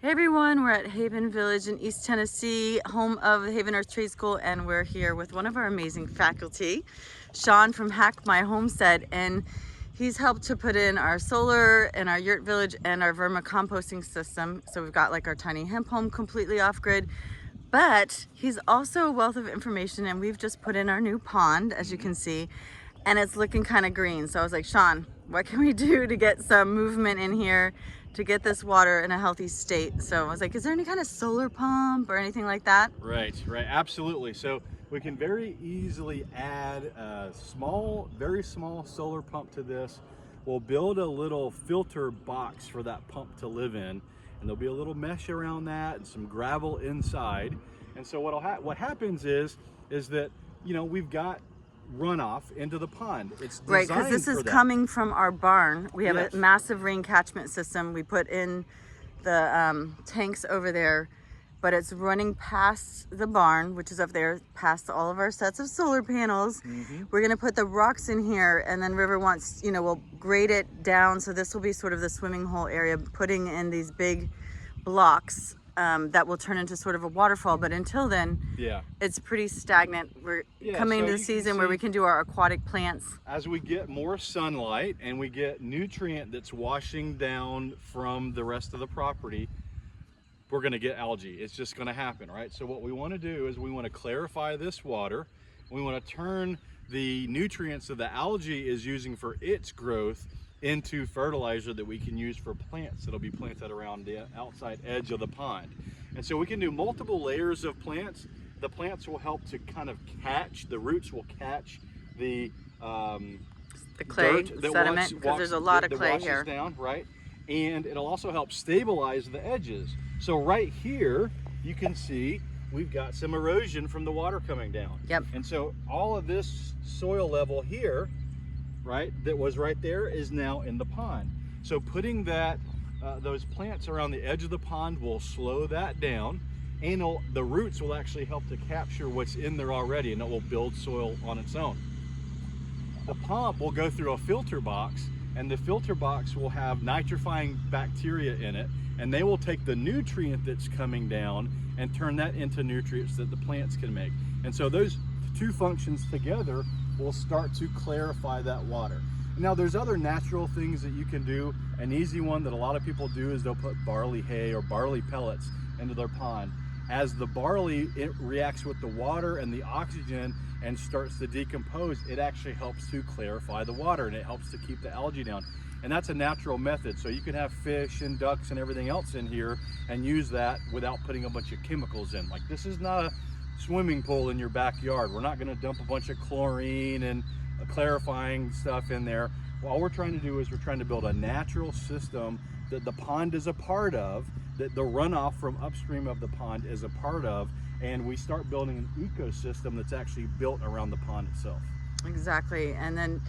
Hey everyone, we're at Haven Village in East Tennessee, home of the Haven Earth Trade School, and we're here with one of our amazing faculty, Shawn from My Homestead, and he's helped to put in our solar and our yurt village and our vermicomposting system. So we've got like our tiny hemp home completely off-grid, but he's also a wealth of information, and we've just put in our new pond, as you can see, and it's looking kind of green. So I was like, Shawn, what can we do to get some movement in here to get this water in a healthy state? So I was like, is there any kind of solar pump or anything like that? Right, absolutely. So we can very easily add a very small solar pump to this. We'll build a little filter box for that pump to live in, and there'll be a little mesh around that and some gravel inside. And so what happens is that, you know, we've got runoff into the pond. It's designed right, because this is coming from our barn. We have a massive rain catchment system. We put in the tanks over there, but it's running past the barn, which is up there, past all of our sets of solar panels. We're gonna put the rocks in here, and then River wants, you know, we'll grade it down, so this will be sort of the swimming hole area, putting in these big blocks that will turn into sort of a waterfall. But until then, it's pretty stagnant. We're coming to the season where we can do our aquatic plants. As we get more sunlight and we get nutrient that's washing down from the rest of the property, we're going to get algae. It's just going to happen, right? So what we want to do is we want to clarify this water. We want to turn the nutrients that the algae is using for its growth into fertilizer that we can use for plants that'll be planted around the outside edge of the pond. And so we can do multiple layers of plants. The plants will help to kind of catch, the roots will catch the clay, dirt the sediment, because there's a lot of clay here. Down, right? And it'll also help stabilize the edges. So right here, you can see we've got some erosion from the water coming down. Yep. And so all of this soil level here, right, that was right there, is now in the pond. So putting that those plants around the edge of the pond will slow that down, and the roots will actually help to capture what's in there already, and it will build soil on its own. The pump will go through a filter box, and the filter box will have nitrifying bacteria in it, and they will take the nutrient that's coming down and turn that into nutrients that the plants can make. And so those two functions together will start to clarify that water. Now there's other natural things that you can do. An easy one that a lot of people do is they'll put barley hay or barley pellets into their pond. As the barley, it reacts with the water and the oxygen and starts to decompose, it actually helps to clarify the water, and it helps to keep the algae down. And that's a natural method. So you can have fish and ducks and everything else in here and use that without putting a bunch of chemicals in. Like, this is not a swimming pool in your backyard. We're not going to dump a bunch of chlorine and clarifying stuff in there. All we're trying to do is we're trying to build a natural system that the pond is a part of, that the runoff from upstream of the pond is a part of, and we start building an ecosystem that's actually built around the pond itself. Exactly. And then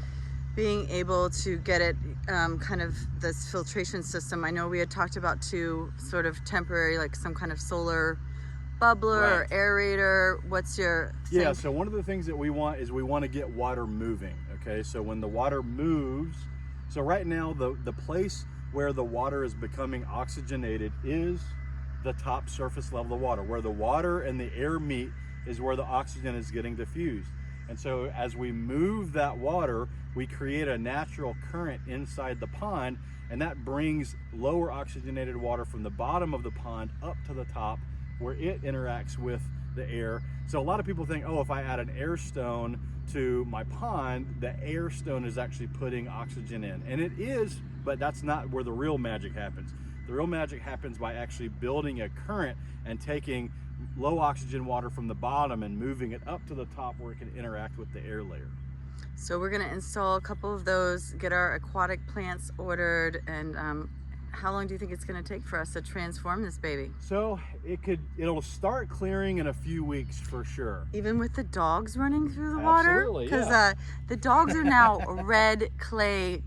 being able to get it kind of this filtration system. I know we had talked about two sort of temporary, like some kind of solar bubbler or aerator. What's your thing? Yeah, so one of the things that we want is we want to get water moving. Okay, so when the water moves, so right now the place where the water is becoming oxygenated is the top surface level of water. Where the water and the air meet is where the oxygen is getting diffused. And so as we move that water, we create a natural current inside the pond, and that brings lower oxygenated water from the bottom of the pond up to the top, where it interacts with the air. So a lot of people think, oh, if I add an air stone to my pond, the air stone is actually putting oxygen in. And it is, but that's not where the real magic happens. The real magic happens by actually building a current and taking low oxygen water from the bottom and moving it up to the top where it can interact with the air layer. So we're going to install a couple of those, get our aquatic plants ordered, and how long do you think it's going to take for us to transform this baby? So it'll start clearing in a few weeks for sure. Even with the dogs running through the water? Absolutely, because the dogs are now red clay.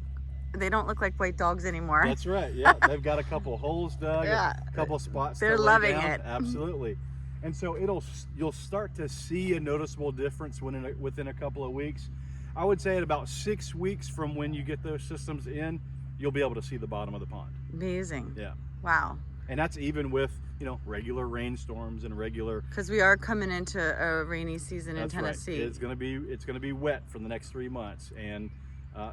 They don't look like white dogs anymore. That's right. Yeah, they've got a couple holes dug, a couple spots. They're loving it. Absolutely. And so you'll start to see a noticeable difference within a couple of weeks. I would say at about 6 weeks from when you get those systems in, you'll be able to see the bottom of the pond. Amazing. Yeah. Wow. And that's even with, you know, regular rainstorms and regular. Because we are coming into a rainy season in Tennessee. Right. It's gonna be wet for the next 3 months, and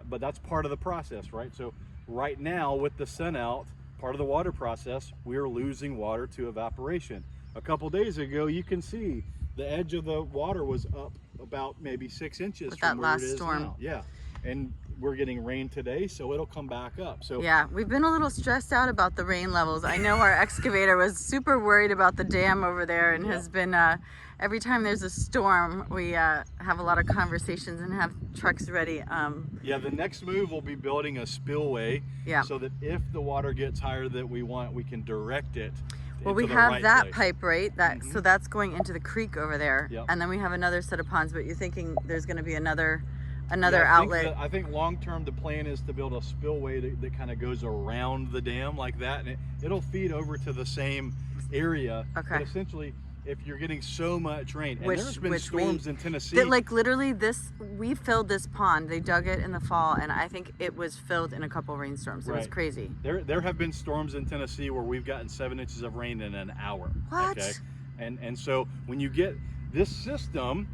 but that's part of the process, right? So right now with the sun out, part of the water process, we're losing water to evaporation. A couple days ago, you can see the edge of the water was up about maybe 6 inches with from that where last it is storm. now. Yeah, and we're getting rain today, so it'll come back up. So yeah, we've been a little stressed out about the rain levels. I know our excavator was super worried about the dam over there, and has been every time there's a storm, we have a lot of conversations and have trucks ready. Yeah, the next move will be building a spillway, so that if the water gets higher than we want, we can direct it. Well, we have that pipe, right? So that's going into the creek over there, and then we have another set of ponds. But you're thinking there's going to be another outlet. I think long term the plan is to build a spillway that kind of goes around the dam like that, and it'll feed over to the same area. Okay. But essentially, if you're getting so much rain, and there's been storms in Tennessee. That, like, literally we filled this pond. They dug it in the fall, and I think it was filled in a couple rainstorms. It was crazy. There have been storms in Tennessee where we've gotten 7 inches of rain in an hour. What? Okay. And so when you get this system,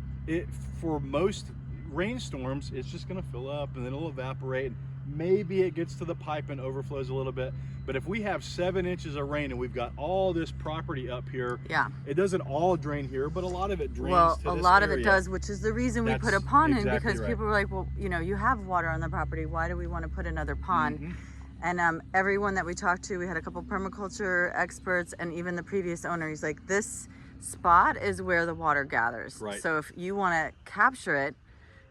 for most rainstorms, it's just going to fill up and then it'll evaporate. Maybe it gets to the pipe and overflows a little bit. But if we have 7 inches of rain and we've got all this property up here, it doesn't all drain here, but a lot of it drains to this area. A lot of it does, which is the reason we put a pond in, because people were like, well, you know, you have water on the property. Why do we want to put another pond? And everyone that we talked to, we had a couple permaculture experts, and even the previous owner, he's like, this spot is where the water gathers. So if you want to capture it,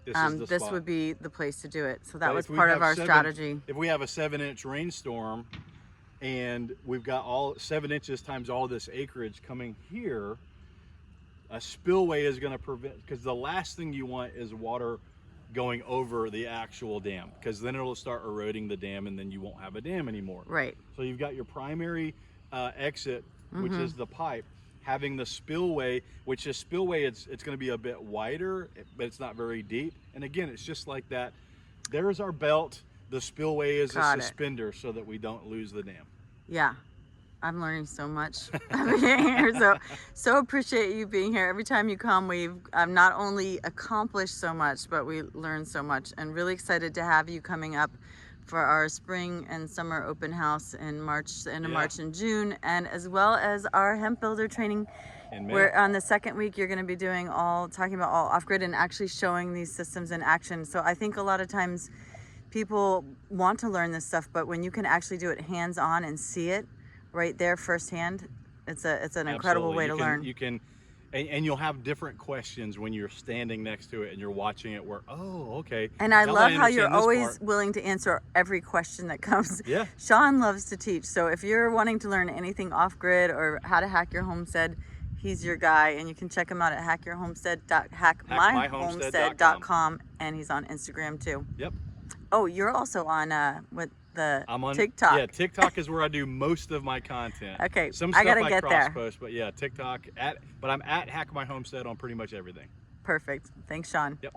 this would be the place to do it. So that was part of our strategy. If we have a 7-inch rainstorm and we've got all 7 inches times all this acreage coming here, a spillway is going to prevent, because the last thing you want is water going over the actual dam, because then it'll start eroding the dam and then you won't have a dam anymore. Right. So you've got your primary exit, which is the pipe, having the spillway, which is spillway, it's going to be a bit wider, but it's not very deep. And again, it's just like that. There's our belt. The spillway is a suspender so that we don't lose the dam. Yeah. I'm learning so much being here. So appreciate you being here. Every time you come, we've not only accomplished so much, but we learned so much, and really excited to have you coming up for our spring and summer open house in March, the end of March and June, and as well as our hemp builder training. Where on the second week you're going to be talking about all off-grid and actually showing these systems in action. So I think a lot of times people want to learn this stuff, but when you can actually do it hands-on and see it right there firsthand, it's an incredible way to learn. You can, and you'll have different questions when you're standing next to it and you're watching it where, oh, okay. And I love how you're always willing to answer every question that comes. Yeah. Shawn loves to teach. So if you're wanting to learn anything off-grid or how to hack your homestead, he's your guy, and you can check him out at hackmyhomestead.com, and he's on Instagram too. Yep. Oh, you're also on I'm on TikTok. Yeah, TikTok is where I do most of my content. Okay, some stuff I gotta get there. Post, but yeah, TikTok but I'm at Hack My Homestead on pretty much everything. Perfect. Thanks, Shawn. Yep.